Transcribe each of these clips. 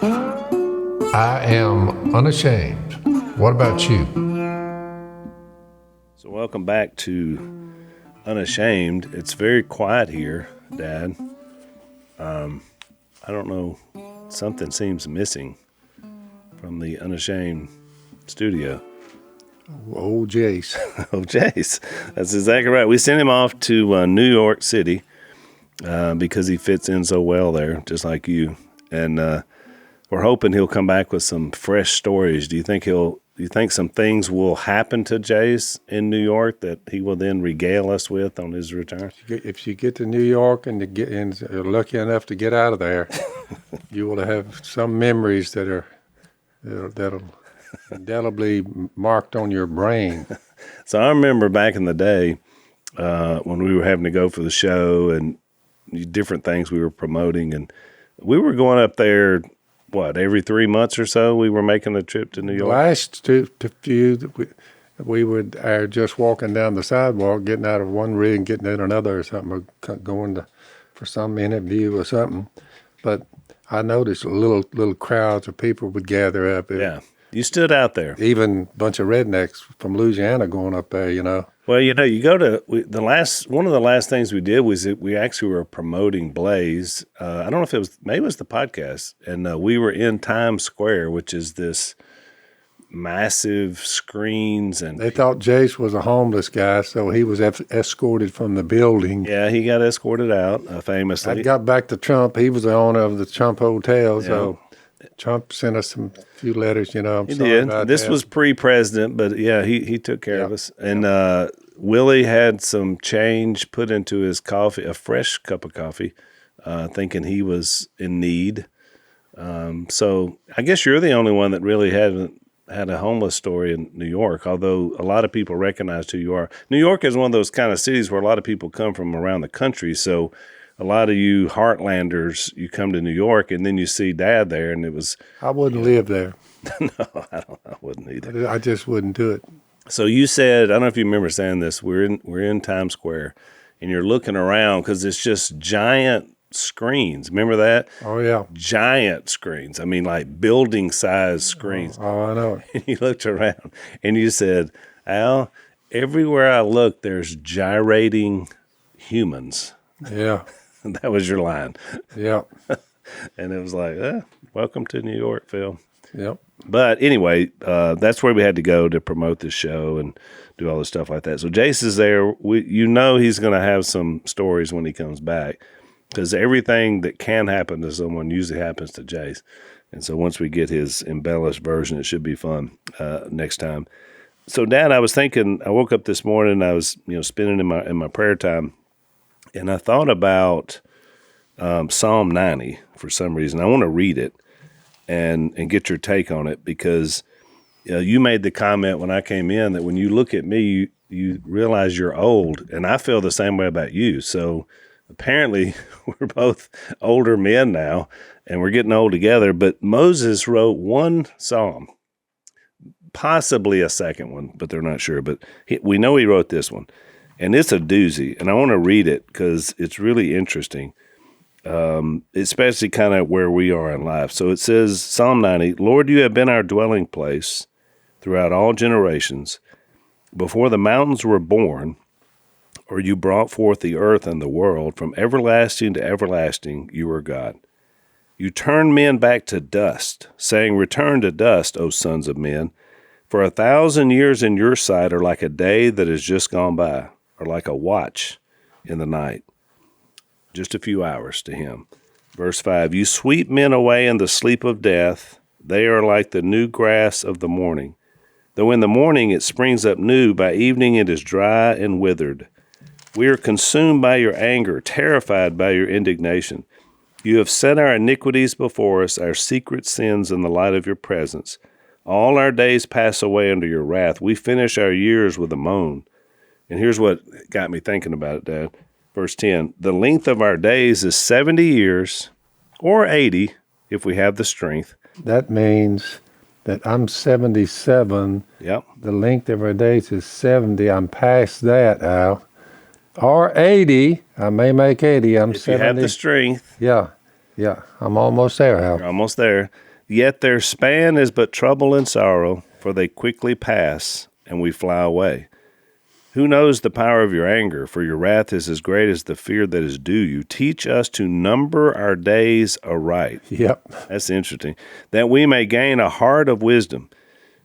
I am unashamed. What about you? So welcome back to Unashamed. It's very quiet here, Dad. I don't know. Something seems missing from the Unashamed studio. Old Jace. Oh, Jace. That's exactly right. We sent him off to New York City because he fits in so well there, just like you. And we're hoping he'll come back with some fresh stories. Do you think some things will happen to Jace in New York that he will then regale us with on his return? If you get to New York and you're lucky enough to get out of there, you will have some memories that'll indelibly marked on your brain. So I remember back in the day when we were having to go for the show and different things we were promoting, and we were going up there, every 3 months or so we were making a trip to New York? Last few, we were just walking down the sidewalk, getting out of one rig and getting in another or something, or going for some interview or something. But I noticed little crowds of people would gather up. Yeah, you stood out there. Even a bunch of rednecks from Louisiana going up there, you know. Well, you go to one of the last things we did was we actually were promoting Blaze. I don't know if maybe it was the podcast, and we were in Times Square, which is this massive screens, and they thought Jace was a homeless guy, so he was escorted from the building. Yeah, he got escorted out famously. I got back to Trump. He was the owner of the Trump Hotel, so Trump sent us a few letters, you know. He did. This was pre-president, but yeah, he took care of us. And Willie had some change put into his coffee, a fresh cup of coffee, thinking he was in need. So I guess you're the only one that really hadn't had a homeless story in New York, although a lot of people recognize who you are. New York is one of those kind of cities where a lot of people come from around the country, so a lot of you Heartlanders, you come to New York and then you see Dad there, and it was... I wouldn't live there. No, I wouldn't either. I just wouldn't do it. So you said, I don't know if you remember saying this, we're in Times Square, and you're looking around because it's just giant screens. Remember that? Oh, yeah. Giant screens. I mean, like building-sized screens. Oh, I know. And you looked around, and you said, Al, everywhere I look, there's gyrating humans. Yeah. That was your line. Yeah. And it was like, welcome to New York, Phil. Yep. But anyway, that's where we had to go to promote the show and do all this stuff like that. So Jace is there. He's going to have some stories when he comes back, because everything that can happen to someone usually happens to Jace. And so once we get his embellished version, it should be fun next time. So, Dad, I was thinking, I woke up this morning and I was spending in my prayer time, and I thought about Psalm 90 for some reason. I want to read it and get your take on it, because you made the comment when I came in that when you look at me, you realize you're old, and I feel the same way about you. So apparently we're both older men now, and we're getting old together. But Moses wrote one psalm, possibly a second one, but they're not sure. But we know he wrote this one. And it's a doozy, and I want to read it because it's really interesting, especially kind of where we are in life. So it says, Psalm 90, Lord, you have been our dwelling place throughout all generations. Before the mountains were born, or you brought forth the earth and the world, from everlasting to everlasting, you are God. You turn men back to dust, saying, return to dust, O sons of men. For 1,000 years in your sight are like a day that has just gone by, or like a watch in the night. Just a few hours to him. Verse 5, you sweep men away in the sleep of death. They are like the new grass of the morning. Though in the morning it springs up new, by evening it is dry and withered. We are consumed by your anger, terrified by your indignation. You have set our iniquities before us, our secret sins in the light of your presence. All our days pass away under your wrath. We finish our years with a moan. And here's what got me thinking about it, Dad. Verse 10, the length of our days is 70 years, or 80, if we have the strength. That means that I'm 77. Yep. The length of our days is 70. I'm past that, Al. Or 80. I may make 80. I'm if 70. You have the strength. Yeah. Yeah, I'm almost there, Hal. You're almost there. Yet their span is but trouble and sorrow, for they quickly pass, and we fly away. Who knows the power of your anger? For your wrath is as great as the fear that is due you. Teach us to number our days aright. Yep. That's interesting. That we may gain a heart of wisdom.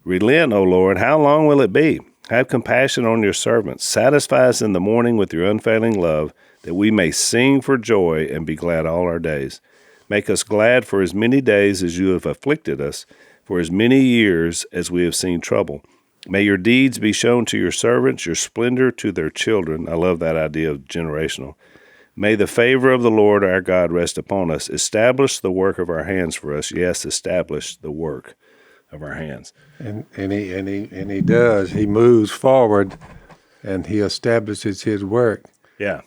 Relent, O Lord, how long will it be? Have compassion on your servants. Satisfy us in the morning with your unfailing love, that we may sing for joy and be glad all our days. Make us glad for as many days as you have afflicted us, for as many years as we have seen trouble. May your deeds be shown to your servants, your splendor to their children. I love that idea of generational. May the favor of the Lord our God rest upon us. Establish the work of our hands for us. Yes, establish the work of our hands. And he does. He moves forward, and he establishes his work. Yeah.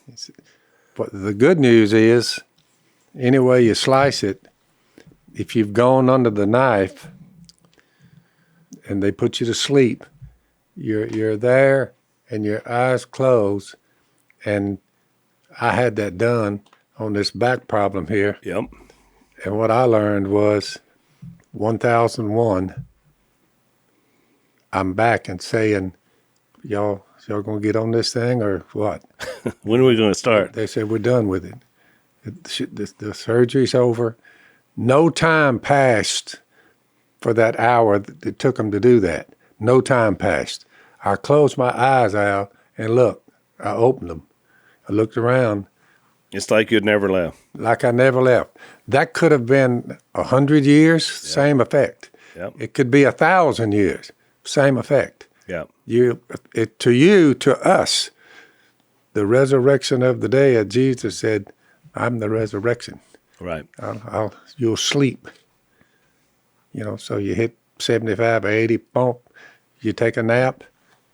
But the good news is, any way you slice it, if you've gone under the knife and they put you to sleep, you're there and your eyes closed. And I had that done on this back problem here. Yep. And what I learned was 1001, I'm back and saying, y'all gonna get on this thing or what? When are we going to start? They said, we're done with it. The surgery's over. No time passed for that hour that it took them to do that. No time passed. I closed my eyes out and looked. I opened them. I looked around. It's like you'd never left. Like I never left. That could have been 100 years, same effect. Yep. It could be 1,000 years, same effect. Yep. To us, the resurrection of the day, as Jesus said, I'm the resurrection. Right. You'll sleep. So you hit 75 or 80, bump, you take a nap,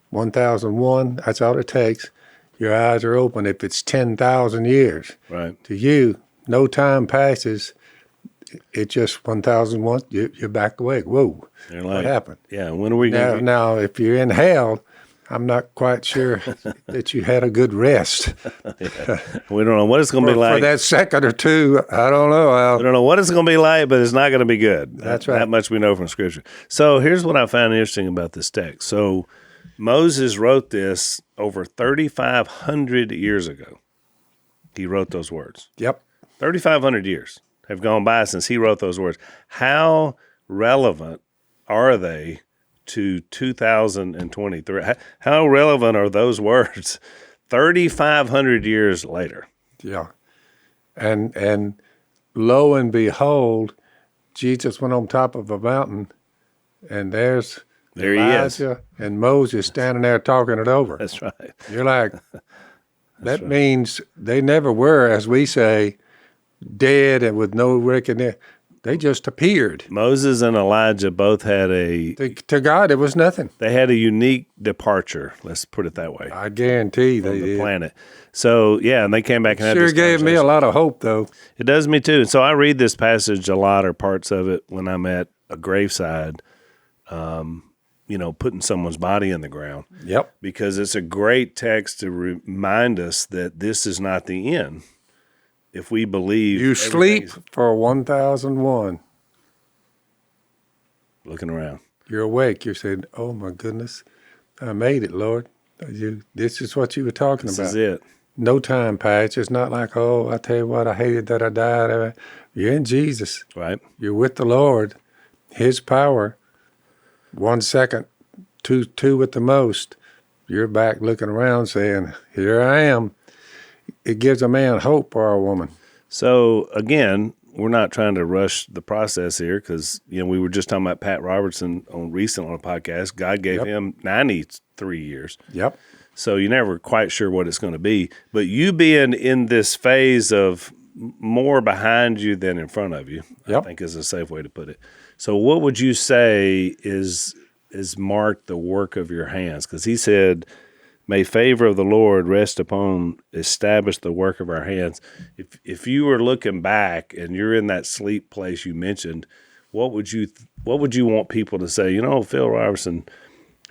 1001, that's all it takes. Your eyes are open. If it's 10,000 years, Right. to you, no time passes. It's just 1001, you're back awake. Whoa, You're what happened? Yeah, when are we going to... Now, if you're in hell, I'm not quite sure that you had a good rest. We don't know what it's going to be like. For that second or two, I don't know, Al. We don't know what it's going to be like, but it's not going to be good. That's right. That much we know from Scripture. So here's what I found interesting about this text. So Moses wrote this over 3,500 years ago. He wrote those words. Yep. 3,500 years have gone by since he wrote those words. How relevant are they to 2023? How relevant are those words 3,500 years later? Yeah. And lo and behold, Jesus went on top of a mountain, and there's There Elijah and Moses standing there talking it over. That's right. You're like, that means they never were, as we say, dead and with no reckoning. They just appeared. Moses and Elijah both had To God, it was nothing. they had a unique departure. Let's put it that way. I guarantee From they the did. planet. So yeah, and they came back and had Sure this gave me a conversation. lot of hope, though. It does me too. So I read this passage a lot, or parts of it, when I'm at a graveside, putting someone's body in the ground. Yep. Because it's a great text to remind us that this is not the end. If we believe You sleep everything's- for 1001. looking around. You're awake. You're saying, oh, my goodness, I made it, Lord. This is what you were talking This about. is it. No time patch. It's not like, oh, I tell you what, I hated that I died. You're in Jesus. Right. You're with the Lord. His power. 1 second, two at the most. You're back looking around saying, here I am. It gives a man hope or a woman. So again, we're not trying to rush the process here because, we were just talking about Pat Robertson recently on a podcast. God gave Yep. him 93 years. Yep. So you're never quite sure what it's going to be. But you being in this phase of more behind you than in front of you, Yep. I think is a safe way to put it. So what would you say is marked the work of your hands? Because he said, may favor of the Lord rest upon, establish the work of our hands. If you were looking back and you're in that sleep place you mentioned, what would you want people to say? Phil Robertson,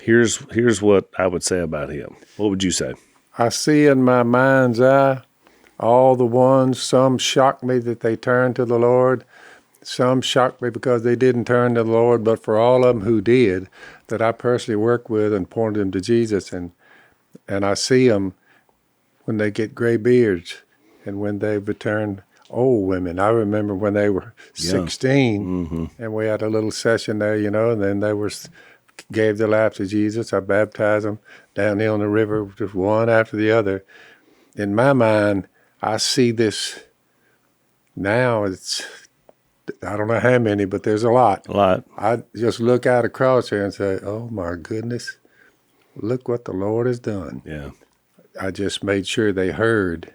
here's what I would say about him. What would you say? I see in my mind's eye all the ones. Some shocked me that they turned to the Lord. Some shocked me because they didn't turn to the Lord. But for all of them who did, that I personally work with and pointed them to Jesus, and I see them when they get gray beards and when they return old women. I remember when they were 16, and we had a little session there, and then they gave their life to Jesus. I baptized them down here on the river, just one after the other. In my mind, I see this now. I don't know how many, but there's a lot. A lot. I just look out across here and say, oh my goodness, look what the Lord has done. Yeah. I just made sure they heard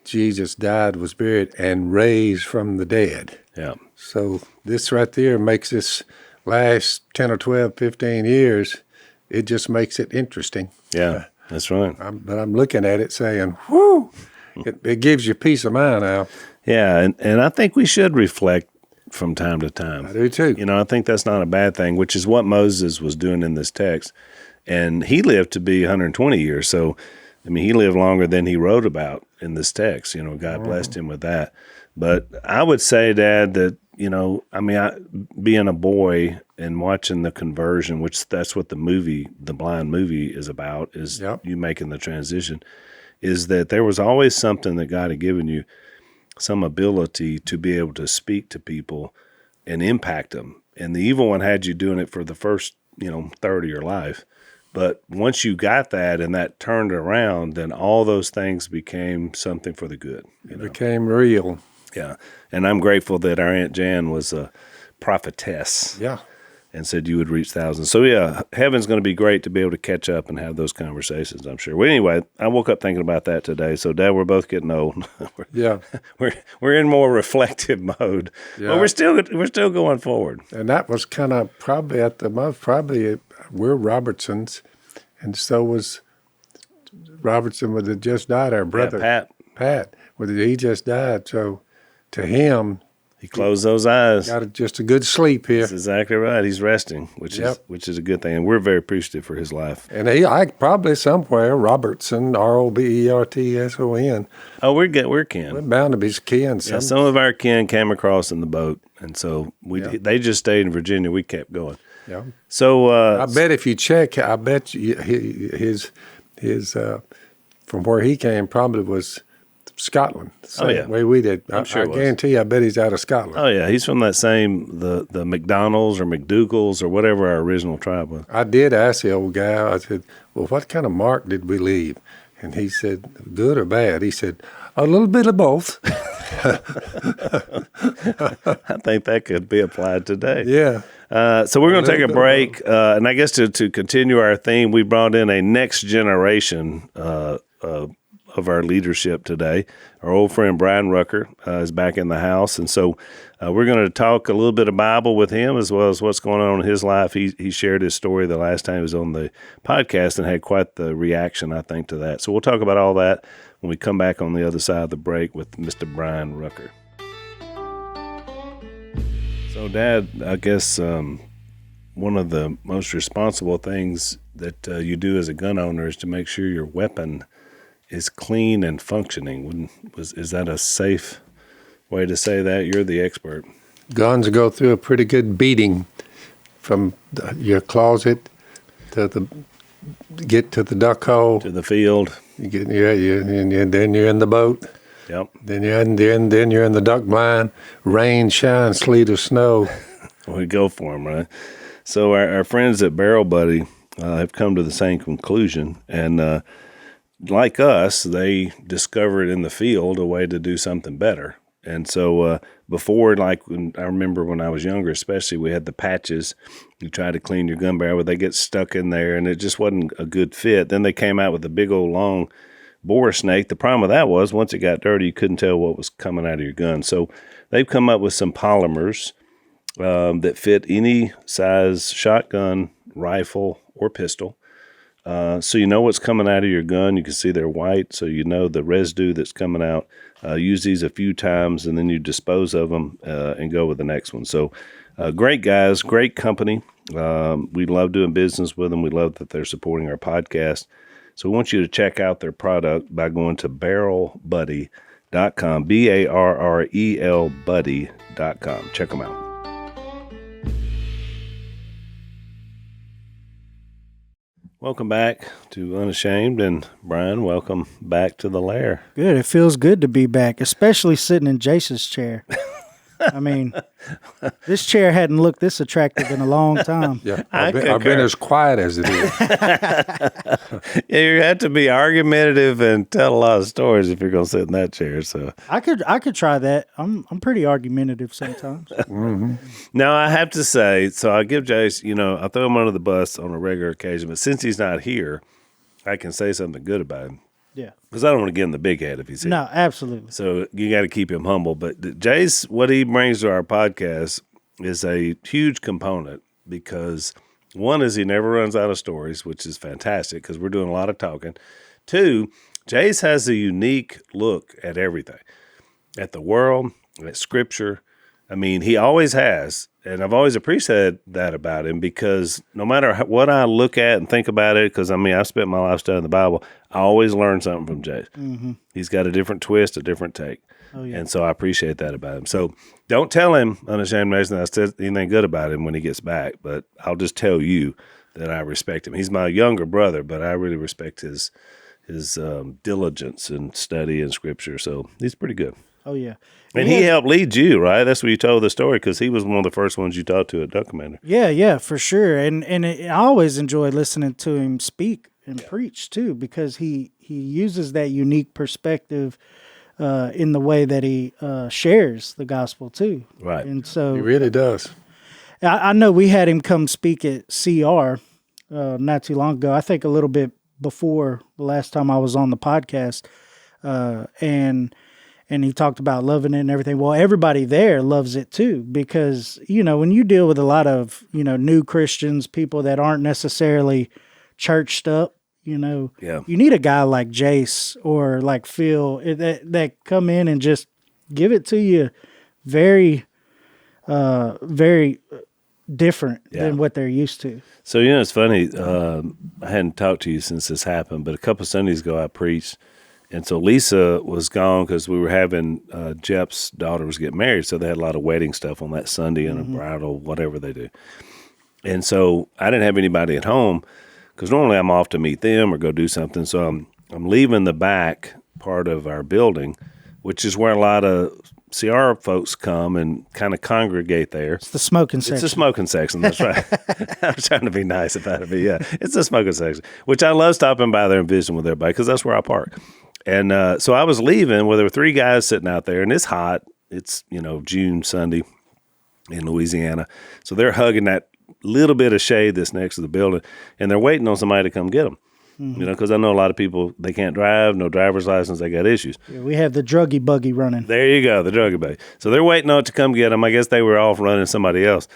Jesus died, was buried, and raised from the dead. Yeah. So this right there makes this last 10 or 12, 15 years, it just makes it interesting. Yeah, that's right. But I'm looking at it saying, whoo, it gives you peace of mind now. Yeah, and I think we should reflect from time to time. I do too. I think that's not a bad thing, which is what Moses was doing in this text. And he lived to be 120 years. So, he lived longer than he wrote about in this text. God blessed him with that. But I would say, Dad, that, being a boy and watching the conversion, which that's what the blind movie is about, is you making the transition, is that there was always something that God had given you, some ability to be able to speak to people and impact them. And the evil one had you doing it for the first, third of your life. But once you got that and that turned around, then all those things became something for the good. It became real. Yeah. And I'm grateful that our Aunt Jan was a prophetess. Yeah. And said you would reach thousands. So, yeah, heaven's going to be great to be able to catch up and have those conversations, I'm sure. Well, anyway, I woke up thinking about that today. So, Dad, we're both getting old. We're in more reflective mode. Yeah. But we're still going forward. And that was kind of probably at the most, we're Robertsons, and so was Robertson would have just died, our brother. Yeah, Pat, he just died. So to him, he closed those eyes. Got just a good sleep here. That's exactly right. He's resting, which is a good thing, and we're very appreciative for his life. And I probably somewhere Robertson, Robertson. Oh, we're kin. We're bound to be kin. Yeah, some of our kin came across in the boat, and so they just stayed in Virginia. We kept going. Yeah. So I bet if you check, I bet his from where he came probably was Scotland. Same way we did. I guarantee you, I bet he's out of Scotland. Oh yeah, he's from that same the McDonald's or McDougals or whatever our original tribe was. I did ask the old guy. I said, "Well, what kind of mark did we leave?" And he said, "Good or bad?" He said, "A little bit of both." I think that could be applied today. Yeah. So we're going to take a break, and I guess to continue our theme, we brought in a next generation of our leadership today. Our old friend Brian Rucker is back in the house, and so we're going to talk a little bit of Bible with him as well as what's going on in his life. He shared his story the last time he was on the podcast and had quite the reaction, I think, to that. So we'll talk about all that when we come back on the other side of the break with Mr. Brian Rucker. So, Dad, I guess one of the most responsible things that you do as a gun owner is to make sure your weapon is clean and functioning. Is that a safe way to say that? You're the expert. Guns go through a pretty good beating from your closet to get to the duck hole. To the field. And then you're in the boat. Yep. Then you're in the duck blind, rain, shine, sleet, or snow. We go for them, right? So our friends at Barrel Buddy have come to the same conclusion, and like us, they discovered in the field a way to do something better. And so before, I remember when I was younger, especially, we had the patches. You try to clean your gun barrel, but they get stuck in there, and it just wasn't a good fit. Then they came out with a big old long bore snake. The problem with that was once it got dirty, you couldn't tell what was coming out of your gun. So they've come up with some polymers that fit any size shotgun, rifle, or pistol. So you know what's coming out of your gun. You can see they're white, so you know the residue that's coming out. Use these a few times, and then you dispose of them and go with the next one. So great guys, great company. We love doing business with them. We love that they're supporting our podcast. So we want you to check out their product by going to barrelbuddy.com, BARREL buddy.com. Check them out. Welcome back to Unashamed, and Brian, welcome back to the lair. Good. It feels good to be back, especially sitting in Jace's chair. I mean, this chair hadn't looked this attractive in a long time. Yeah, I've been as quiet as it is. Yeah, you have to be argumentative and tell a lot of stories if you're going to sit in that chair. So I could try that. I'm pretty argumentative sometimes. now I have to say, so I give Jace, I throw him under the bus on a regular occasion, but since he's not here, I can say something good about him. Yeah. Because I don't want to give him the big head if he's here. No, absolutely. So you got to keep him humble. But Jace, what he brings to our podcast is a huge component because one is he never runs out of stories, which is fantastic because we're doing a lot of talking. Two, Jace has a unique look at everything, at the world, at scripture. I mean, he always has, and I've always appreciated that about him because no matter what I look at and think about it, because I've spent my life studying the Bible, I always learn something from Jace. Mm-hmm. He's got a different twist, a different take. Oh, yeah. And so I appreciate that about him. So don't tell him, Unashamed Nation, that I said anything good about him when he gets back, but I'll just tell you that I respect him. He's my younger brother, but I really respect his diligence and study in scripture. So he's pretty good. Oh, yeah. And he helped lead you, right? That's what you told the story because he was one of the first ones you talked to at Duck Commander. Yeah, for sure. And I always enjoy listening to him speak and preach too because he uses that unique perspective in the way that he shares the gospel too. Right. And so He really does. I know we had him come speak at CR not too long ago. I think a little bit before the last time I was on the podcast, and he talked about loving it and everything. Well, everybody there loves it too because when you deal with a lot of new Christians, people that aren't necessarily churched up, you need a guy like Jace or like Phil that come in and just give it to you very, very different than what they're used to. So, it's funny. I hadn't talked to you since this happened, but a couple of Sundays ago I preached. And so Lisa was gone because we were having Jep's daughter was getting married. So they had a lot of wedding stuff on that Sunday and a bridal, whatever they do. And so I didn't have anybody at home because normally I'm off to meet them or go do something. So I'm leaving the back part of our building, which is where a lot of CR folks come and kind of congregate there. It's the smoking section. It's the smoking section. That's right. I was trying to be nice about it, but yeah, it's the smoking section, which I love stopping by there and visiting with everybody because that's where I park. And so I was leaving where there were three guys sitting out there, and it's hot. It's, June, Sunday in Louisiana. So they're hugging that little bit of shade that's next to the building, and they're waiting on somebody to come get them. Because I know a lot of people, they can't drive, no driver's license, they got issues. Yeah, we have the Druggy buggy running. There you go, the Druggy buggy. So they're waiting on it to come get them. I guess they were off running somebody else.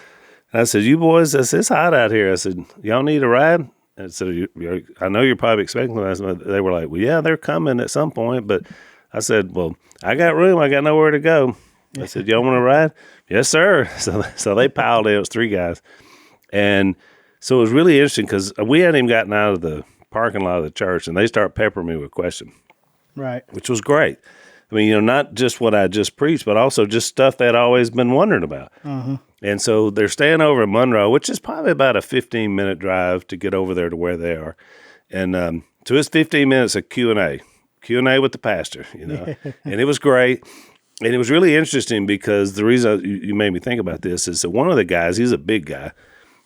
And I said, you boys, it's hot out here. I said, y'all need a ride? And so I know you're probably expecting them. They were like, well, yeah, they're coming at some point. But I said, well, I got room. I got nowhere to go. I said, y'all want to ride? Yes, sir. So they piled in. It was three guys. And so it was really interesting because we hadn't even gotten out of the parking lot of the church, and they start peppering me with questions. Right. Which was great. I mean, not just what I just preached, but also just stuff that I'd always been wondering about. Uh-huh. And so they're staying over in Monroe, which is probably about a 15-minute drive to get over there to where they are. And so it's 15 minutes of Q&A with the pastor, and it was great. And it was really interesting because the reason you made me think about this is that one of the guys, he's a big guy,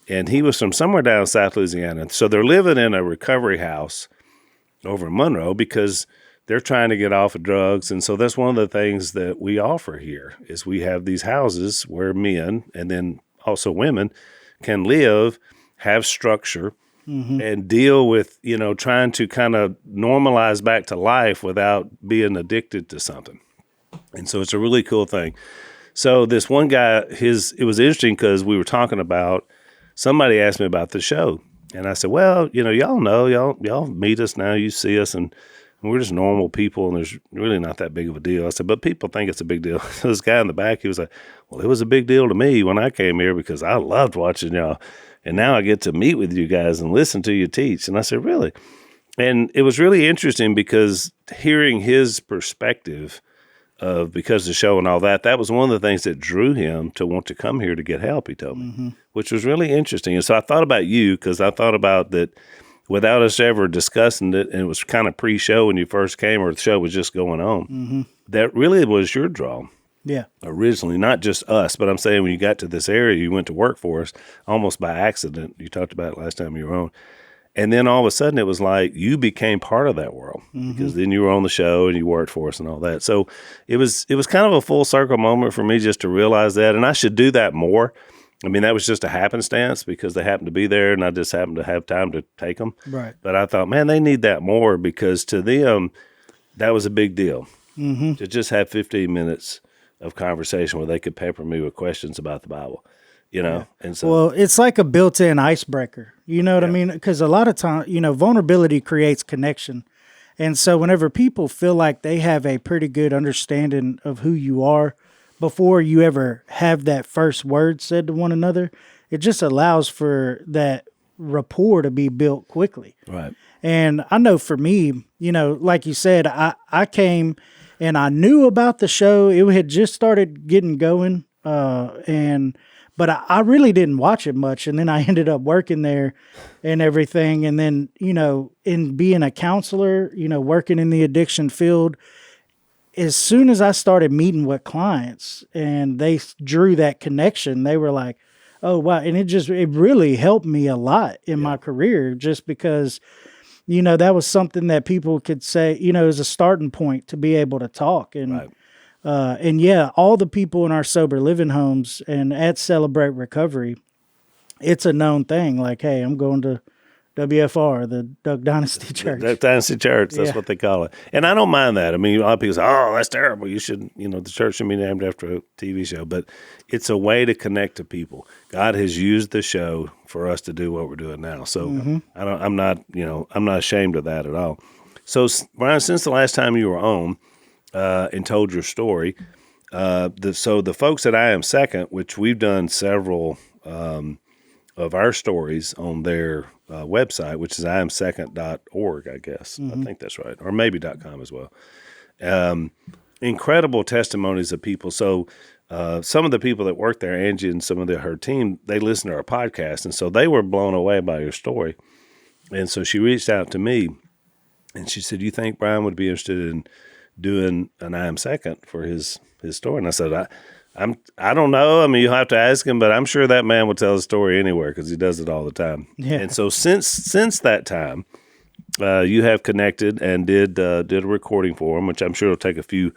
and he was from somewhere down in South Louisiana. So they're living in a recovery house over in Monroe because they're trying to get off of drugs. And so that's one of the things that we offer here is we have these houses where men and then also women can live, have structure, and deal with, trying to kind of normalize back to life without being addicted to something. And so it's a really cool thing. So this one guy, it was interesting because we were talking about, somebody asked me about the show. And I said, well, y'all know, y'all meet us now, you see us, and we're just normal people, and there's really not that big of a deal. I said, but people think it's a big deal. So this guy in the back, he was like, well, it was a big deal to me when I came here because I loved watching y'all. And now I get to meet with you guys and listen to you teach. And I said, really? And it was really interesting because hearing his perspective of because of the show and all that, that was one of the things that drew him to want to come here to get help, he told me, which was really interesting. And so I thought about you because I thought about that without us ever discussing it, and it was kind of pre-show when you first came or the show was just going on, that really was your draw. Yeah. Originally, not just us, but I'm saying when you got to this area, you went to work for us almost by accident. You talked about it last time you were on. And then all of a sudden it was like you became part of that world because then you were on the show and you worked for us and all that. So it was kind of a full circle moment for me just to realize that. And I should do that more. I mean, that was just a happenstance because they happened to be there and I just happened to have time to take them. Right. But I thought, man, they need that more because to them, that was a big deal to just have 15 minutes of conversation where they could pepper me with questions about the Bible. You know, and so well, it's like a built-in icebreaker. You know what I mean? Because a lot of times, vulnerability creates connection. And so whenever people feel like they have a pretty good understanding of who you are before you ever have that first word said to one another, it just allows for that rapport to be built quickly. right. And I know for me, like you said, I came and I knew about the show. It had just started getting going. But I really didn't watch it much. And then I ended up working there and everything. And then, in being a counselor, working in the addiction field, as soon as I started meeting with clients and they drew that connection, they were like, oh, wow. And it really helped me a lot in my career just because, that was something that people could say, as a starting point to be able to talk. And, Right. All the people in our sober living homes and at Celebrate Recovery, it's a known thing. Like, hey, I'm going to WFR, the Duck Dynasty Church. Duck Dynasty Church, that's what they call it. And I don't mind that. I mean, a lot of people say, oh, that's terrible. You should, the church should be named after a TV show. But it's a way to connect to people. God has used the show for us to do what we're doing now. So I'm not ashamed of that at all. So, Brian, since the last time you were on, and told your story. So the folks at I Am Second, which we've done several of our stories on their website, which is iamsecond.org, I guess. I think that's right. Or maybe .com as well. Incredible testimonies of people. So some of the people that work there, Angie and some of her team, they listen to our podcast. And so they were blown away by your story. And so she reached out to me and she said, you think Brian would be interested in doing an I Am Second for his story? And I said, I don't know. I mean, you'll have to ask him, but I'm sure that man will tell his story anywhere because he does it all the time. Yeah. And so since that time, you have connected and did a recording for him, which I'm sure will take a few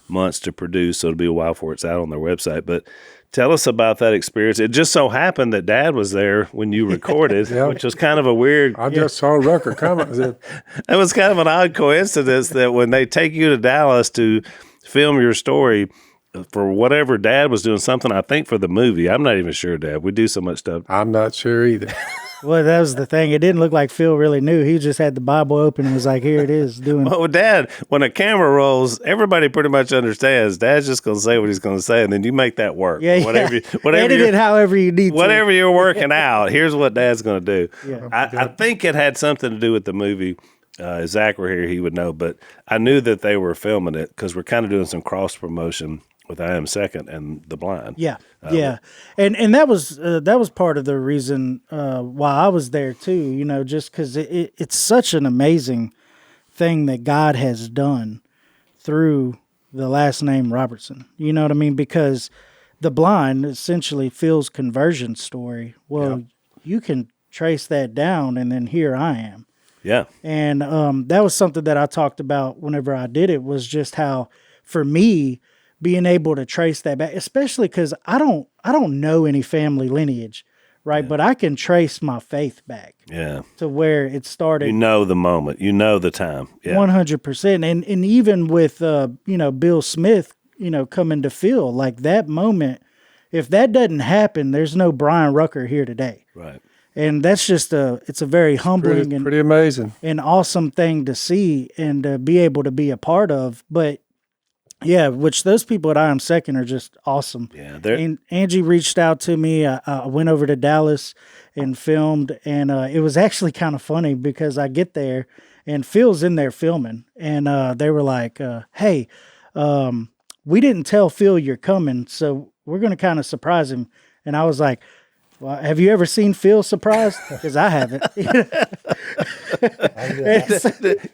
months to produce, so it'll be a while before it's out on their website. But tell us about that experience. It just so happened that Dad was there when you recorded, which was kind of a weird. I just saw Rucker coming. It was kind of an odd coincidence that when they take you to Dallas to film your story, for whatever Dad was doing something, I think for the movie. I'm not even sure, Dad. We do so much stuff. I'm not sure either. Well, that was the thing. It didn't look like Phil really knew. He just had the Bible open and was like, here it is. Well, Dad, when a camera rolls, everybody pretty much understands. Dad's just going to say what he's going to say, and then you make that work. Yeah, whatever edit it however you need whatever you're working out, here's what Dad's going to do. Yeah. I think it had something to do with the movie. If Zach were here, he would know. But I knew that they were filming it because we're kind of doing some cross-promotion with I Am Second and The Blind. Yeah, and that was part of the reason why I was there too. Just because it's such an amazing thing that God has done through the last name Robertson. You know what I mean? Because The Blind, essentially Phil's conversion story. Well, you can trace that down, and then here I am. Yeah, and that was something that I talked about whenever I did it. Was just how for me, being able to trace that back, especially because I don't know any family lineage, right? Yeah. But I can trace my faith back, to where it started. You know the moment, you know the time, 100%. And even with Bill Smith, coming to Phil, like that moment, if that doesn't happen, there's no Brian Rucker here today, right? And that's just it's a very humbling and pretty amazing and awesome thing to see and to be able to be a part of, but. Yeah, which those people at I Am Second are just awesome. Yeah, and Angie reached out to me. I went over to Dallas and filmed, and it was actually kind of funny because I get there and Phil's in there filming, and they were like, "Hey, we didn't tell Phil you're coming, so we're going to kind of surprise him." And I was like, "Well, have you ever seen Phil surprised? Because I haven't."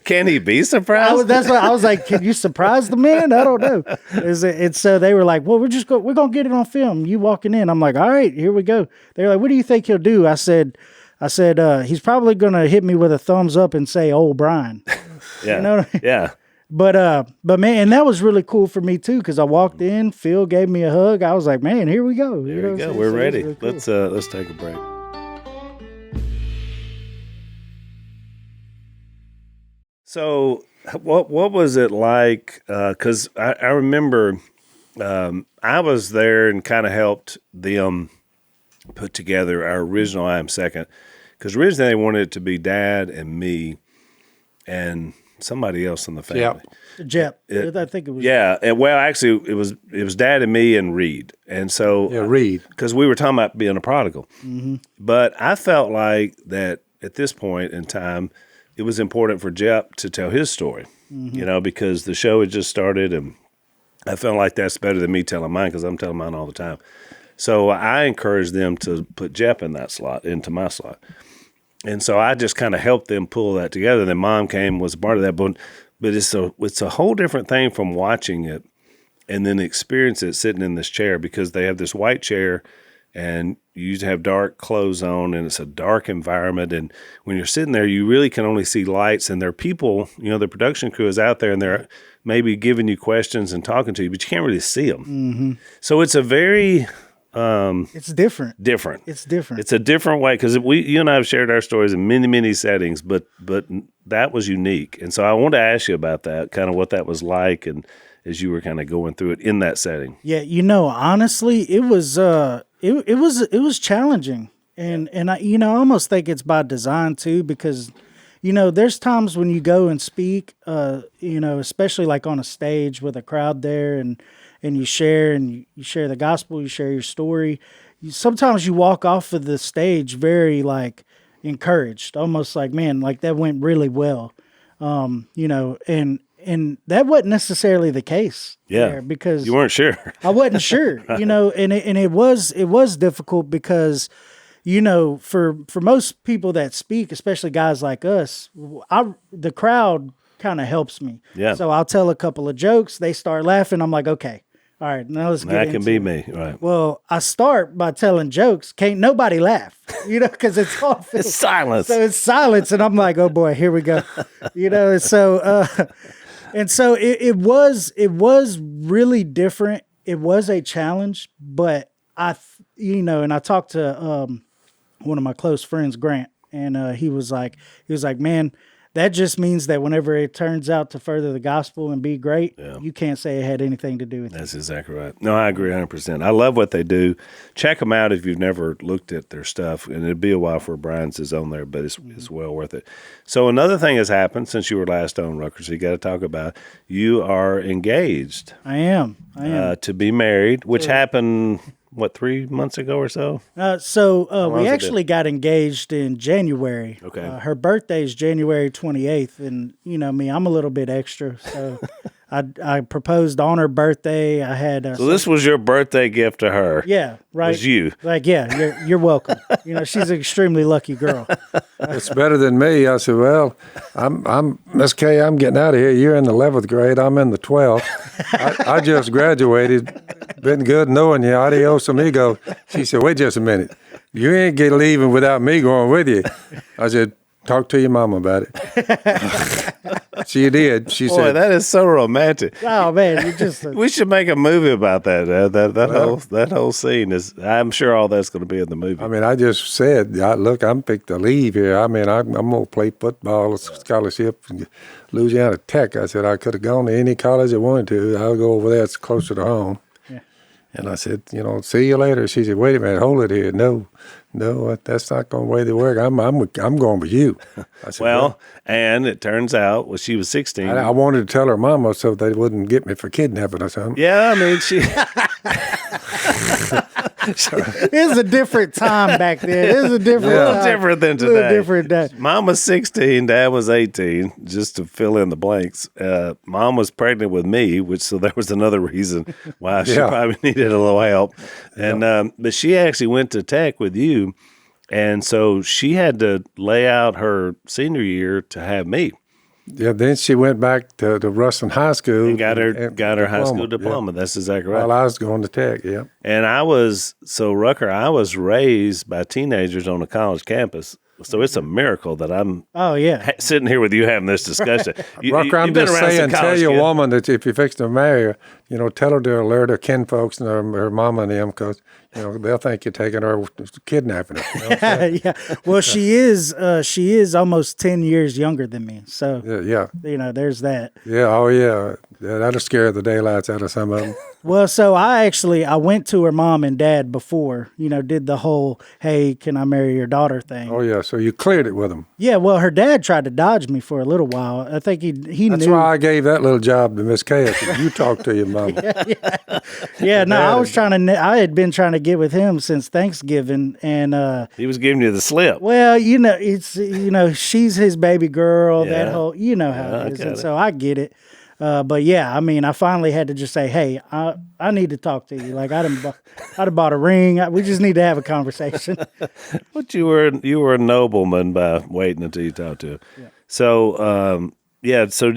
Can he be surprised? That's why I was like, "Can you surprise the man?" I don't know. And so they were like, "Well, we're gonna get it on film. You walking in." I'm like, "All right, here we go." They're like, "What do you think he'll do?" I said, he's probably gonna hit me with a thumbs up and say, "Old Brian." Yeah. You know what I mean? Yeah. But man, and that was really cool for me too, because I walked in, Phil gave me a hug. I was like, "Man, here we go." There we go. We're ready. Really cool. Let's take a break. So, what was it like? Because I remember I was there and kind of helped them put together our original I Am Second. Because originally they wanted it to be Dad and me and somebody else in the family. Jep. I think it was. Yeah. Well, actually, it was Dad and me and Reed. And so, Reed. Because we were talking about being a prodigal. Mm-hmm. But I felt like that at this point in time, it was important for Jep to tell his story, because the show had just started, and I felt like that's better than me telling mine, because I'm telling mine all the time. So I encouraged them to put Jep in that slot, into my slot. And so I just kind of helped them pull that together. Then Mom came, was a part of that. But it's a whole different thing from watching it and then experience it sitting in this chair, because they have this white chair and you usually have dark clothes on, and it's a dark environment. And when you're sitting there, you really can only see lights, and there are people, the production crew is out there, and they're maybe giving you questions and talking to you, but you can't really see them. Mm-hmm. So it's a very... it's different. It's different. It's a different way, because you and I have shared our stories in many, many settings, but that was unique. And so I wanted to ask you about that, kind of what that was like, and as you were kind of going through it in that setting. Yeah, honestly, it was it was challenging, and I almost think it's by design too, because there's times when you go and speak, especially like on a stage with a crowd there, and you share the gospel, you share your story. Sometimes you walk off of the stage very like encouraged, almost like, man, like that went really well, and that wasn't necessarily the case. Yeah, there, because you weren't sure. I wasn't sure, and it was difficult because, for most people that speak, especially guys like us, the crowd kind of helps me. Yeah. So I'll tell a couple of jokes, they start laughing. I'm like, okay, all right, now let's get into it. That can be me, right? Well, I start by telling jokes. Can't nobody laugh, because it's all it's silence. So it's silence, and I'm like, oh boy, here we go, And so it was really different. It was a challenge, but and I talked to one of my close friends, Grant, and he was like, man, that just means that whenever it turns out to further the gospel and be great, you can't say it had anything to do with it. That's exactly right. No, I agree 100%. I love what they do. Check them out if you've never looked at their stuff, and it'll be a while for Brian's is on there, but it's well worth it. So another thing has happened since you were last on, Rucker, so you got to talk about, you are engaged. I am. To be married, which happened... 3 months ago or so? We actually got engaged in January. Okay. Her birthday is January 28th, and me, I'm a little bit extra, so I proposed on her birthday. I had so this was your birthday gift to her. Yeah, right. Was you? Like, yeah, you're welcome. She's an extremely lucky girl. It's better than me. I said, well, I'm Miss K, I'm getting out of here. You're in the 11th grade. I'm in the 12th. I just graduated. Been good knowing you. Adios, amigo. She said, wait just a minute. You ain't leaving without me going with you. I said, talk to your mama about it. She did. She Boy, said, that is so romantic. Oh man, you just We should make a movie about that. That whole scene is. I'm sure all that's going to be in the movie. I mean, I just said, look, I'm picked to leave here. I mean, I'm going to play football, scholarship, Louisiana Tech. I said I could have gone to any college I wanted to. I'll go over there. It's closer to home. And I said, see you later. She said, wait a minute, hold it here. No, that's not going the way they work. I'm going with you. I said, and it turns out, she was 16. I wanted to tell her mama so they wouldn't get me for kidnapping or something. Yeah, I mean, she. It's a different time back then. It's a different A little time. different than A little today. different day. Mom was 16, Dad was 18, just to fill in the blanks. Mom was pregnant with me, so there was another reason why she probably needed a little help. And but she actually went to tech with you, and so she had to lay out her senior year to have me. Yeah, then she went back to Ruston High School. And got her high school diploma. Yeah. That's exactly right. While I was going to tech, yeah. And Rucker, I was raised by teenagers on a college campus. So it's a miracle that I'm sitting here with you having this discussion. Rucker, I'm just saying, tell your woman that if you're fixing to marry her, tell her to alert her kinfolks and her mama and them, because, they'll think you're taking her kidnapping her. You know what I'm saying? Yeah. Well, she is almost 10 years younger than me. So, Yeah. There's that. Yeah, oh yeah. That'll scare the daylights out of some of them. Well, so I went to her mom and dad before, did the whole, hey, can I marry your daughter thing. Oh yeah, so you cleared it with them. Yeah, well, her dad tried to dodge me for a little while. I think he That's knew. why I gave that little job to Miss Cass. You talk to your mom. Yeah, no, I had been trying to get with him since Thanksgiving, and he was giving you the slip. well, it's she's his baby girl. Yeah. That whole, how I it is, get and it. so I get it. But yeah, I mean, I finally had to just say, hey, I need to talk to you. Like I'd have bought a ring. We just need to have a conversation. But you were a nobleman by waiting until you talked to her. Yeah. So So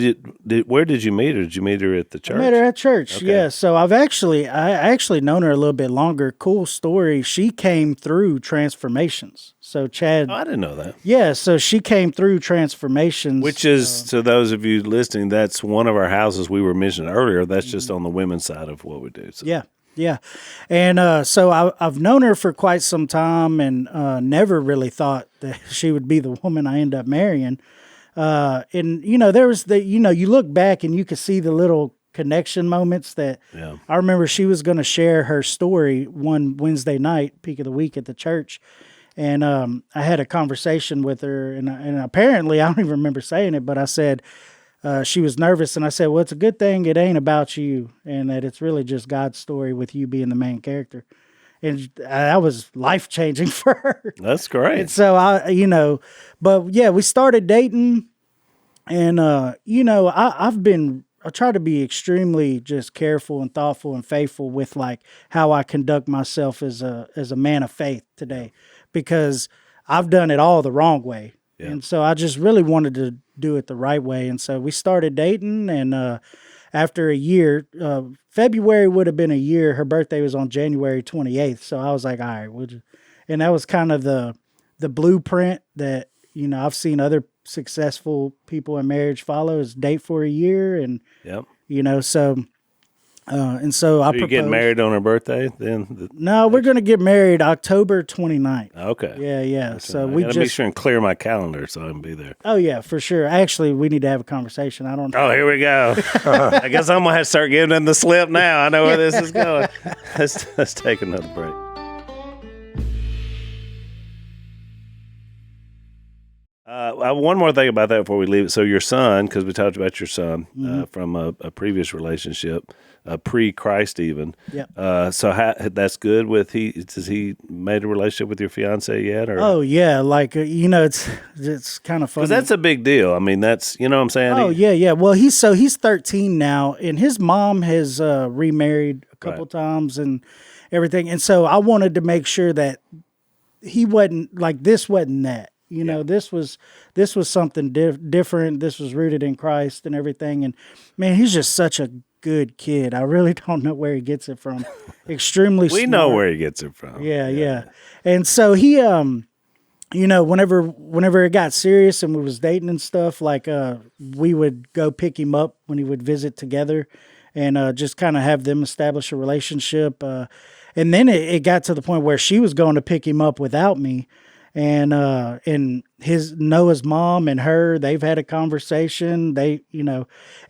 where did you meet her? Did you meet her at the church? I met her at church. Okay. Yeah. So I actually known her a little bit longer. Cool story. She came through Transformations. So Chad. Oh, I didn't know that. Yeah. So she came through Transformations, Which is, to those of you listening, that's one of our houses we were mentioning earlier. That's just on the women's side of what we do. So. Yeah. Yeah. And so I've known her for quite some time and never really thought that she would be the woman I end up marrying. And, there was you look back and you could see the little connection moments that I remember she was going to share her story one Wednesday night, peak of the week at the church. And I had a conversation with her and apparently, I don't even remember saying it, but I said, she was nervous, and I said, well, it's a good thing it ain't about you and that it's really just God's story with you being the main character. And that was life-changing for her. That's great. And so, but yeah, we started dating, and, I try to be extremely just careful and thoughtful and faithful with, like, how I conduct myself as a man of faith today, because I've done it all the wrong way. Yeah. And so I just really wanted to do it the right way. And so we started dating, and after a year, February would have been a year. Her birthday was on January 28th. So I was like, all right, and that was kind of the blueprint that, I've seen other successful people in marriage follow, is date for a year. And, so... and so I proposed. You getting married on her birthday then? No, we're going to get married October 29th. Okay. Yeah. That's so right. we I gotta just make sure and clear my calendar so I can be there. Oh yeah, for sure. Actually, we need to have a conversation. I don't know. Oh, here we go. I guess I'm gonna have to start giving them the slip now. I know where this is going. Let's take another break. One more thing about that before we leave it. So your son, because we talked about your son from a previous relationship, pre-Christ even. Yeah. So that's good with has he made a relationship with your fiance yet? Or? Oh yeah, like it's kind of funny because that's a big deal. I mean, that's what I'm saying. Oh yeah. Well, he's 13 now, and his mom has remarried a couple times and everything, and so I wanted to make sure that he wasn't like this. Wasn't that? This was something different. This was rooted in Christ and everything. And man, he's just such a good kid. I really don't know where he gets it from. Extremely smart. We know where he gets it from. Yeah. And so he, whenever it got serious and we was dating and stuff, like, we would go pick him up when he would visit together and, just kind of have them establish a relationship. And then it got to the point where she was going to pick him up without me. And Noah's mom and her, they've had a conversation. And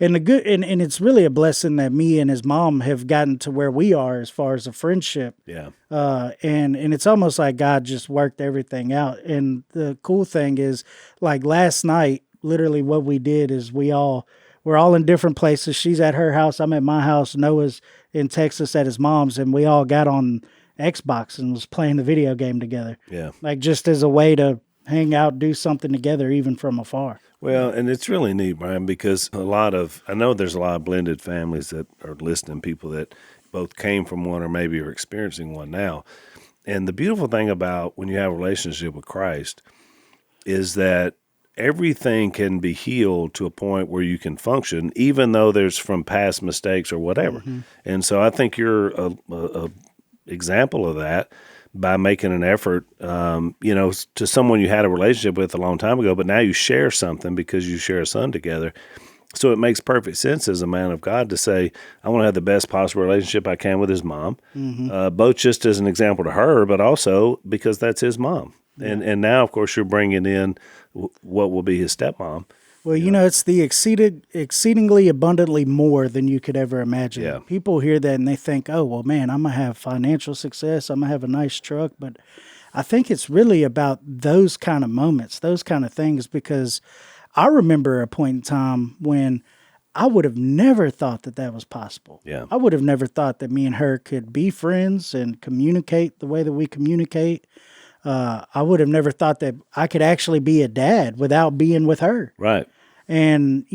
it's really a blessing that me and his mom have gotten to where we are as far as a friendship. Yeah. And it's almost like God just worked everything out. And the cool thing is, like last night, literally what we did is we're all in different places. She's at her house. I'm at my house. Noah's in Texas at his mom's, and we all got on Xbox and was playing the video game together. Yeah. Like just as a way to hang out, do something together, even from afar. Well, and it's really neat, Brian, because I know there's a lot of blended families that are listening, people that both came from one or maybe are experiencing one now. And the beautiful thing about when you have a relationship with Christ is that everything can be healed to a point where you can function, even though there's from past mistakes or whatever. Mm-hmm. And so I think you're a example of that by making an effort, to someone you had a relationship with a long time ago, but now you share something because you share a son together. So it makes perfect sense as a man of God to say, I want to have the best possible relationship I can with his mom, both just as an example to her, but also because that's his mom. Yeah. And now, of course, you're bringing in what will be his stepmom. Well, it's the exceedingly abundantly more than you could ever imagine. Yeah. People hear that and they think, oh, well, man, I'm going to have financial success. I'm going to have a nice truck. But I think it's really about those kind of moments, those kind of things, because I remember a point in time when I would have never thought that was possible. Yeah. I would have never thought that me and her could be friends and communicate the way that we communicate. I would have never thought that I could actually be a dad without being with her. Right. And,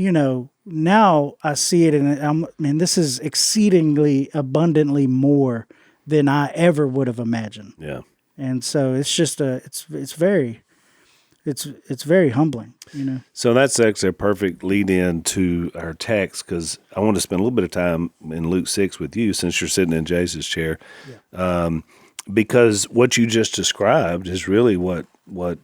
now I see it, and this is exceedingly abundantly more than I ever would have imagined. Yeah. And so it's just it's very humbling, So that's actually a perfect lead in to our text, because I want to spend a little bit of time in Luke 6 with you, since you're sitting in Jace's chair. Yeah. Because what you just described is really what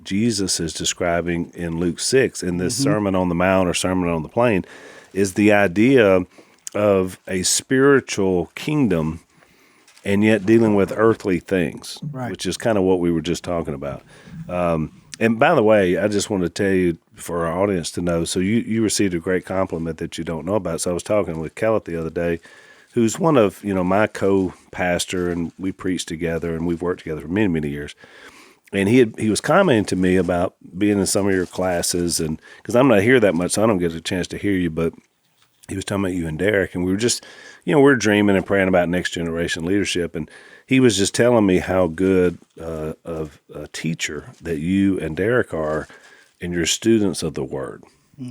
Jesus is describing in Luke 6 in this Sermon on the Mount or Sermon on the Plain, is the idea of a spiritual kingdom and yet dealing with earthly things, right, which is kind of what we were just talking about. And by the way, I just want to tell you for our audience to know, so you received a great compliment that you don't know about. So I was talking with Kellett the other day, who's one of, my co-pastor, and we preach together and we've worked together for many, many years. And he was commenting to me about being in some of your classes, and because I'm not here that much, so I don't get a chance to hear you, but he was talking about you and Derek, and we were just, we're dreaming and praying about next generation leadership. And he was just telling me how good of a teacher that you and Derek are, and your students of the Word.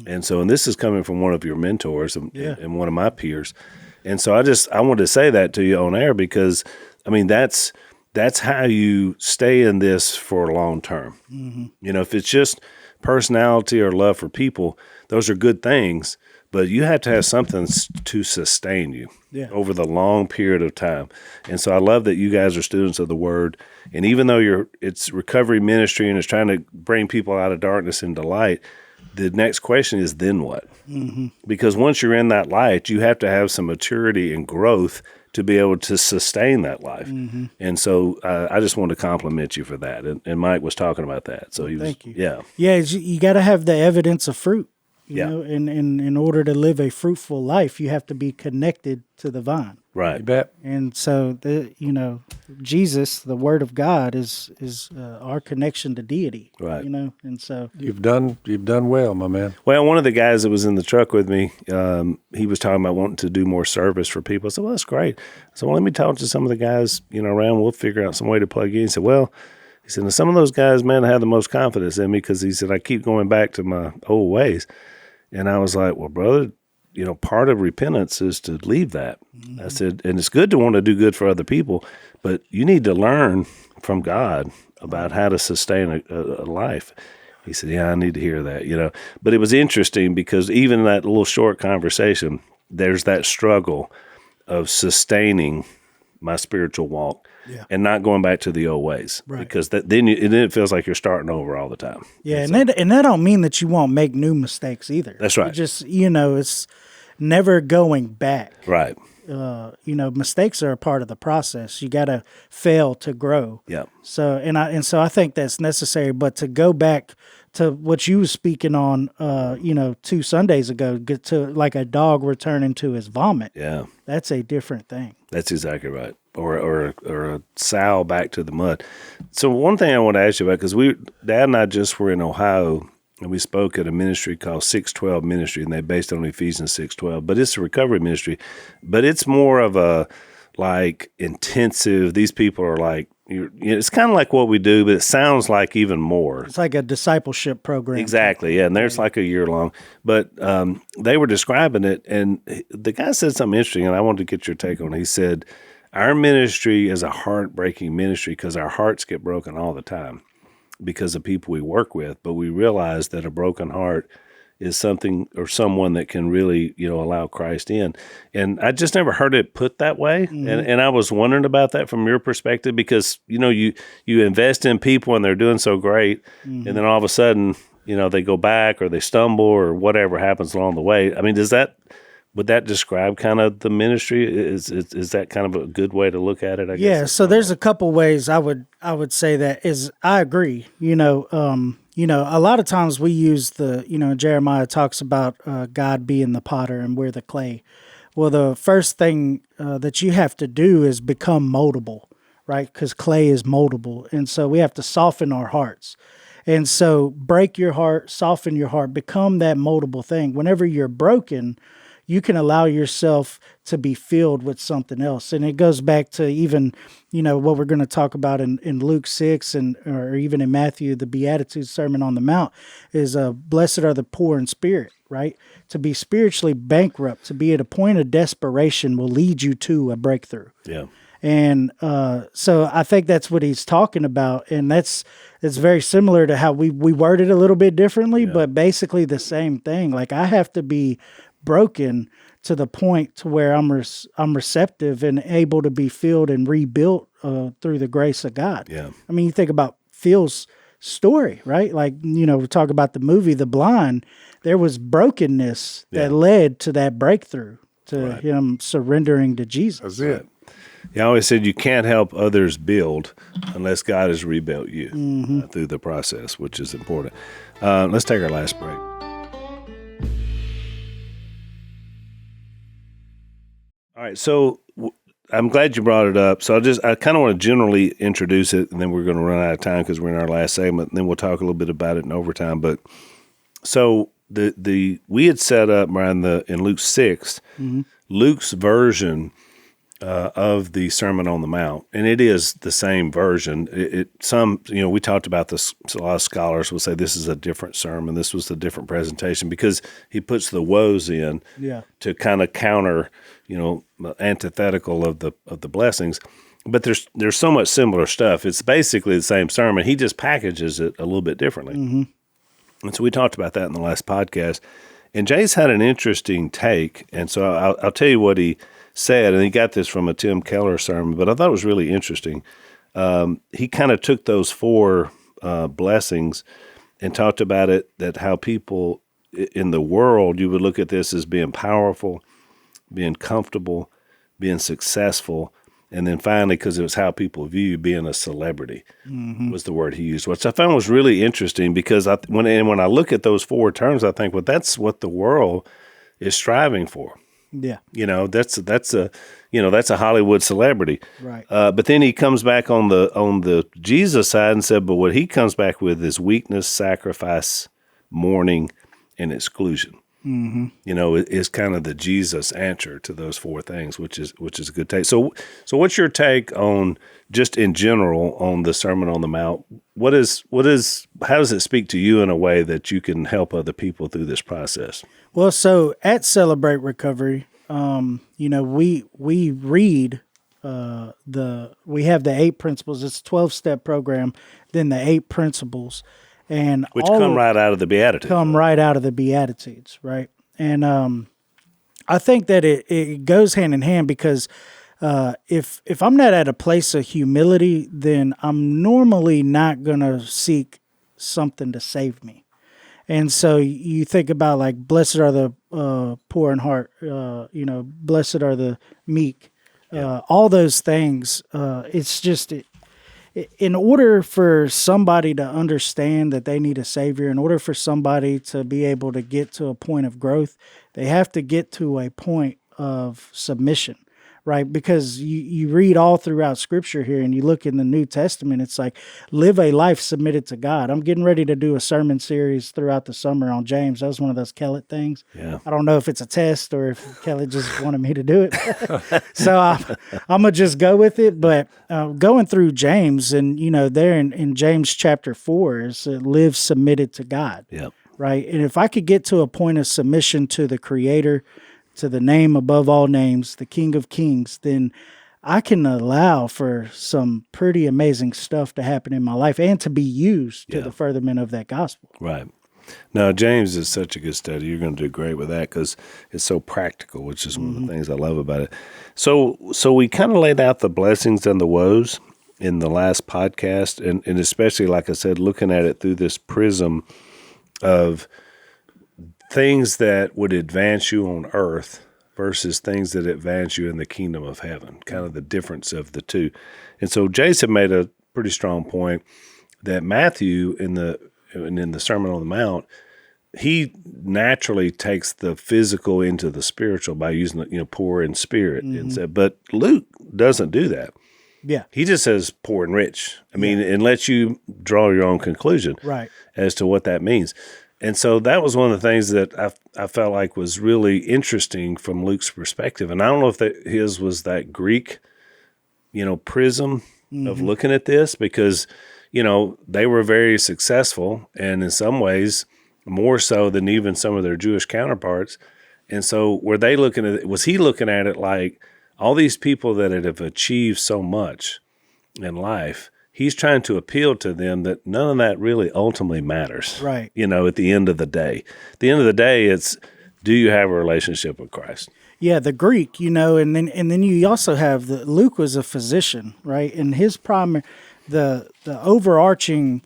And so, and this is coming from one of your mentors and one of my peers. And so I wanted to say that to you on air, because that's how you stay in this for long term. Mm-hmm. If it's just personality or love for people, those are good things, but you have to have something to sustain you over the long period of time. And so I love that you guys are students of the Word. And even though it's recovery ministry and it's trying to bring people out of darkness into light, the next question is, then what? Mm-hmm. Because once you're in that light, you have to have some maturity and growth to be able to sustain that life. Mm-hmm. And so I just wanted to compliment you for that. And Mike was talking about that. So thank you. Yeah. Yeah, you got to have the evidence of fruit. You know, in order to live a fruitful life, you have to be connected to the vine. Right. You bet. And so, Jesus, the Word of God, is our connection to deity. Right. And so You've done well, my man. Well, one of the guys that was in the truck with me, he was talking about wanting to do more service for people. I said, well, that's great. I said, well, let me talk to some of the guys, around. We'll figure out some way to plug in. He said, well, now some of those guys, man, have the most confidence in me, because he said, I keep going back to my old ways. And I was like, well, brother, part of repentance is to leave that. Mm-hmm. I said, and it's good to want to do good for other people, but you need to learn from God about how to sustain a life. He said, yeah, I need to hear that, But it was interesting, because even in that little short conversation, there's that struggle of sustaining my spiritual walk. Yeah. And not going back to the old ways, right? Because then it feels like you're starting over all the time. Yeah, and that don't mean that you won't make new mistakes either. That's right. It just it's never going back. Right. Mistakes are a part of the process. You got to fail to grow. Yeah. So so I think that's necessary. But to go back to what you were speaking on, 2 Sundays ago, get to like a dog returning to his vomit. Yeah. That's a different thing. That's exactly right. Or a sow back to the mud. So one thing I want to ask you about, because Dad and I just were in Ohio, and we spoke at a ministry called 612 Ministry, and they based on Ephesians 6:12. But it's a recovery ministry, but it's more of a like intensive. These people are like, it's kind of like what we do, but it sounds like even more. It's like a discipleship program. Exactly. Yeah. And there's like a year long, but they were describing it. And the guy said something interesting, and I wanted to get your take on it. He said, our ministry is a heartbreaking ministry because our hearts get broken all the time because of people we work with. But we realize that a broken heart is something or someone that can really, allow Christ in. And I just never heard it put that way. And I was wondering about that from your perspective because, you invest in people and they're doing so great. And then all of a sudden, they go back or they stumble or whatever happens along the way. I mean, would that describe kind of the ministry? Is that kind of a good way to look at it? I guess. Yeah. So there's a couple ways I would say that is, I agree, a lot of times we use Jeremiah talks about God being the potter and we're the clay. Well, the first thing that you have to do is become moldable, right? Because clay is moldable. And so we have to soften our hearts. And so break your heart, soften your heart, become that moldable thing. Whenever you're broken, you can allow yourself to be filled with something else. And it goes back to even, what we're going to talk about in Luke 6 or even in Matthew, the Beatitudes Sermon on the Mount is blessed are the poor in spirit, right? To be spiritually bankrupt, to be at a point of desperation will lead you to a breakthrough. Yeah. And so I think that's what he's talking about. And it's very similar to how we word it a little bit differently, but basically the same thing. Like I have to be broken to the point to where I'm receptive and able to be filled and rebuilt through the grace of God. Yeah. I mean, you think about Phil's story, right? Like, we talk about the movie The Blind. There was brokenness that led to that breakthrough, to him surrendering to Jesus. That's it. Yeah, I always said you can't help others build unless God has rebuilt you through the process, which is important. Let's take our last break. All right, so I'm glad you brought it up. So I kind of want to generally introduce it, and then we're going to run out of time because we're in our last segment, and then we'll talk a little bit about it in overtime. But so we had set up, Brian, in Luke 6, Luke's version of the Sermon on the Mount, and it is the same version. We talked about this. A lot of scholars will say this is a different sermon. This was a different presentation because he puts the woes in to kind of counter, antithetical of the blessings. But there's so much similar stuff. It's basically the same sermon. He just packages it a little bit differently. And so we talked about that in the last podcast. And Jace had an interesting take, and so I'll tell you what he said, and he got this from a Tim Keller sermon, but I thought it was really interesting. He kind of took those 4 blessings and talked about it, that how people in the world, you would look at this as being powerful, being comfortable, being successful, and then finally, because it was how people view you, being a celebrity was the word he used, which I found was really interesting because when I look at those 4 terms, I think, well, that's what the world is striving for. Yeah. That's a Hollywood celebrity. Right. But then he comes back on the Jesus side and said, but what he comes back with is weakness, sacrifice, mourning, and exclusion. Is kind of the Jesus answer to those 4 things, which is a good take. So what's your take on, just in general, on the Sermon on the Mount? How does it speak to you in a way that you can help other people through this process? Well, so at Celebrate Recovery, we read we have the 8 principles. It's a 12-step program, then the 8 principles. And which come right out of the Beatitudes. Right out of the Beatitudes, right? And I think that it goes hand in hand because if I'm not at a place of humility, then I'm normally not going to seek something to save me. And so you think about, like, blessed are the poor in heart, blessed are the meek, all those things. It's just... in order for somebody to understand that they need a savior, in order for somebody to be able to get to a point of growth, they have to get to a point of submission, right? Because you read all throughout Scripture here, and you look in the New Testament, it's like live a life submitted to God. I'm getting ready to do a sermon series throughout the summer on James. That was one of those Kellett things. Yeah. I don't know if it's a test or if Kellett just wanted me to do it. So I'm going to just go with it. But going through James, and, there in James chapter 4 is live submitted to God. Yep. Right. And if I could get to a point of submission to the Creator, to the name above all names, the King of Kings, then I can allow for some pretty amazing stuff to happen in my life and to be used to the furtherment of that gospel. Right. Now, James is such a good study. You're going to do great with that because it's so practical, which is one of the things I love about it. So we kind of laid out the blessings and the woes in the last podcast, and especially, like I said, looking at it through this prism of things that would advance you on earth versus things that advance you in the kingdom of heaven, kind of the difference of the two. And so Jason made a pretty strong point that Matthew in the Sermon on the Mount, he naturally takes the physical into the spiritual by using poor in spirit. And said, but Luke doesn't do that. Yeah. He just says poor and rich. I mean, and lets you draw your own conclusion as to what that means. And so that was one of the things that I felt like was really interesting from Luke's perspective. And I don't know if his was that Greek, prism of looking at this, because, they were very successful, and in some ways more so than even some of their Jewish counterparts. And so were they looking at it, was he looking at it like all these people that have achieved so much in life, he's trying to appeal to them that none of that really ultimately matters. Right. At the end of the day. At the end of the day, it's, do you have a relationship with Christ? Yeah, the Greek, and then you also have Luke was a physician, right? And his the overarching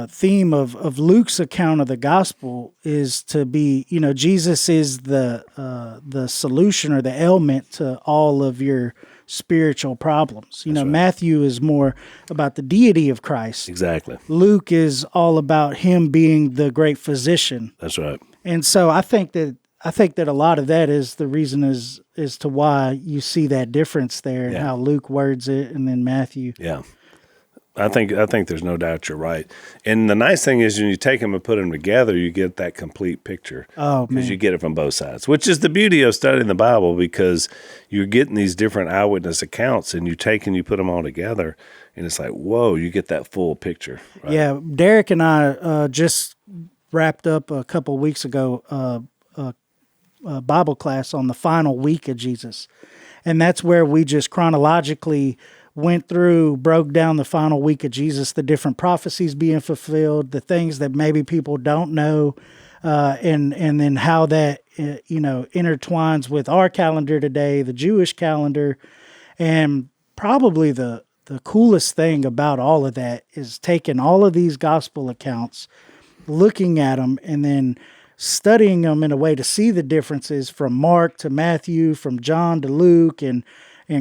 theme of Luke's account of the gospel is to be, Jesus is the solution or the ailment to all of your spiritual problems. Matthew is more about the deity of Christ. Exactly. Luke is all about him being the great physician. That's right. And so I think that a lot of that is the reason as to why you see that difference there and how Luke words it, and then Matthew. Yeah. I think there's no doubt you're right. And the nice thing is when you take them and put them together, you get that complete picture. Oh, man. Because you get it from both sides, which is the beauty of studying the Bible, because you're getting these different eyewitness accounts and you put them all together, and it's like, whoa, you get that full picture. Right? Yeah, Derek and I just wrapped up a couple of weeks ago a Bible class on the final week of Jesus. And that's where we just chronologically went through, broke down the final week of Jesus, the different prophecies being fulfilled, the things that maybe people don't know, and then how that intertwines with our calendar today, the Jewish calendar. And probably the coolest thing about all of that is taking all of these gospel accounts, looking at them, and then studying them in a way to see the differences from Mark to Matthew, from John to Luke, and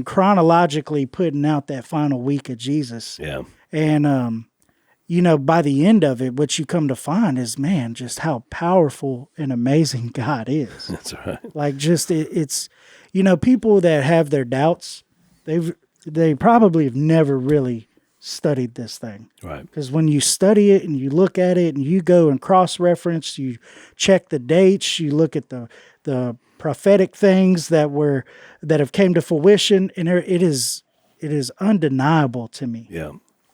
chronologically putting out that final week of Jesus. Yeah. And, by the end of it, what you come to find is, man, just how powerful and amazing God is. That's right. Like, just, it's, people that have their doubts, they probably have never really studied this thing. Right. Because when you study it and you look at it and you go and cross-reference, you check the dates, you look at the prophetic things that have came to fruition, and it is undeniable to me. Yeah.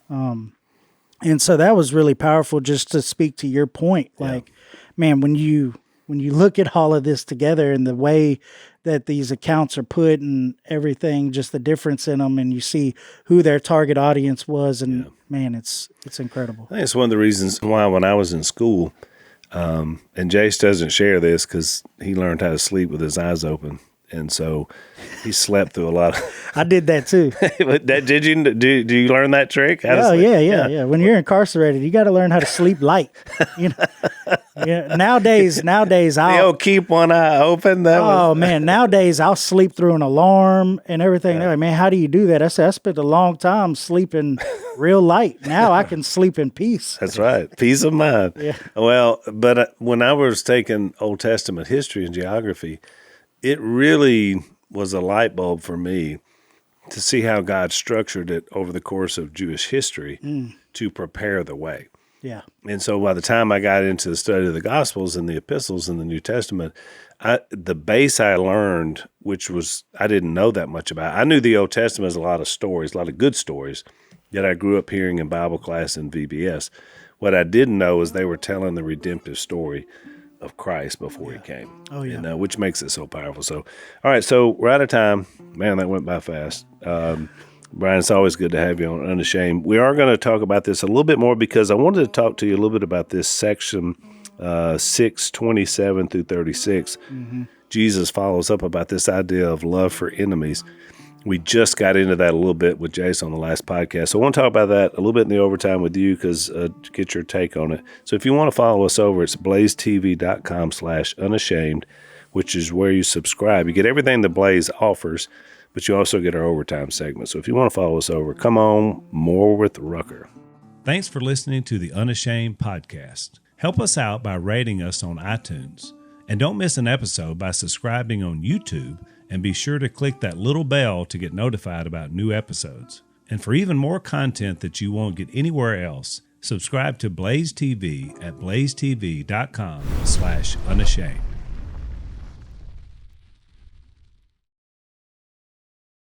And so that was really powerful, just to speak to your point. Like, man, when you look at all of this together and the way that these accounts are put and everything, just the difference in them, and you see who their target audience was, and man, it's incredible. I think it's one of the reasons why when I was in school, and Jace doesn't share this because he learned how to sleep with his eyes open. And so he slept through a lot of... I did that too. Did you? Do you learn that trick? Oh, yeah. When you're incarcerated, you got to learn how to sleep light. Nowadays, I'll keep one eye open. Man, nowadays I'll sleep through an alarm and everything. They're like, man, how do you do that? I said, I spent a long time sleeping real light. Now I can sleep in peace. That's right, peace of mind. Yeah. Well, but when I was taking Old Testament history and geography, it really was a light bulb for me to see how God structured it over the course of Jewish history to prepare the way. Yeah. And so by the time I got into the study of the Gospels and the epistles in the New Testament, the base I learned, which was I didn't know that much about. I knew the Old Testament has a lot of stories, a lot of good stories that I grew up hearing in Bible class and VBS. What I didn't know is they were telling the redemptive story of Christ before he came. Oh, yeah. And, which makes it so powerful. So, all right, so we're out of time. Man, that went by fast. Brian, it's always good to have you on Unashamed. We are going to talk about this a little bit more because I wanted to talk to you a little bit about this section 6:27 through 36. Jesus follows up about this idea of love for enemies. We just got into that a little bit with Jace on the last podcast. So I want to talk about that a little bit in the overtime with you because to get your take on it. So if you want to follow us over, it's blazetv.com/unashamed, which is where you subscribe. You get everything that Blaze offers, but you also get our overtime segment. So if you want to follow us over, come on, more with Rucker. Thanks for listening to the Unashamed podcast. Help us out by rating us on iTunes. And don't miss an episode by subscribing on YouTube, and be sure to click that little bell to get notified about new episodes. And for even more content that you won't get anywhere else, subscribe to Blaze TV at blazetv.com/unashamed.